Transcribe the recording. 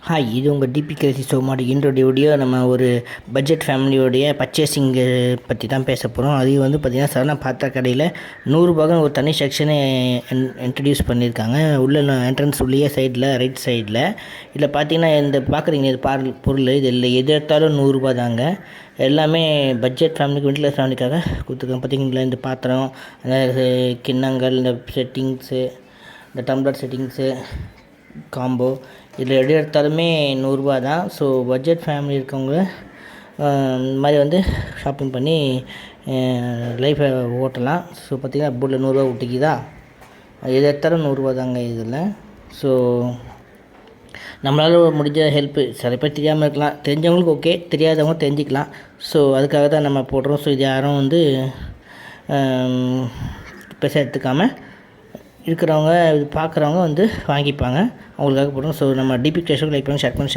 Hi, இது உங்கள் DP Crazy show மாதிரி இன்றைய வீடியோ நம்ம ஒரு பட்ஜெட் ஃபேமிலியோடைய பர்ச்சேசிங்கு பற்றி தான் பேச போகிறோம். அது வந்து பார்த்திங்கன்னா சரண பாத்திர கடையில் 100 ஒரு தனி செக்ஷனை இன்ட்ரடியூஸ் பண்ணியிருக்காங்க. உள்ள என்ட்ரன்ஸ் உள்ளே சைடில் ரைட் சைடில் இதில் பார்த்திங்கன்னா இந்த பார்க்குறீங்க இது பொருள் இது இல்லை எது எடுத்தாலும் 100 தாங்க. எல்லாமே பட்ஜெட் ஃபேமிலிக்கு மிடில் ஃபேமிலிக்காக கொடுத்துருக்காங்க. பார்த்திங்களா இந்த பாத்திரம், அந்த கிண்ணங்கள், இந்த செட்டிங்ஸு, இந்த டம்ளர் செட்டிங்ஸு காம்போ இதில் எது எடுத்தாலுமே 100 தான். ஸோ பட்ஜெட் ஃபேமிலி இருக்கவங்க இந்த மாதிரி வந்து ஷாப்பிங் பண்ணி லைஃப்பை ஓட்டலாம். ஸோ பார்த்திங்கன்னா போர்டில் 100 விட்டிக்குதா, எது எடுத்தாலும் 100 தாங்க இதில். ஸோ நம்மளால் முடிஞ்ச ஹெல்ப்பு, சில பேர் தெரியாமல் இருக்கலாம், தெரிஞ்சவங்களுக்கு ஓகே, தெரியாதவங்க தெரிஞ்சிக்கலாம். ஸோ அதுக்காக தான் நம்ம போடுறோம். ஸோ இது யாரும் வந்து பெருசாக எடுத்துக்காமல் இருக்கிறவங்க இது பார்க்குறவங்க வந்து வாங்கிப்பாங்க, அவங்களுக்காக போடுறோம். ஸோ நம்ம டிபி கிரேஷனுக்கு லைக் பண்ணி ஷேர் பண்ணி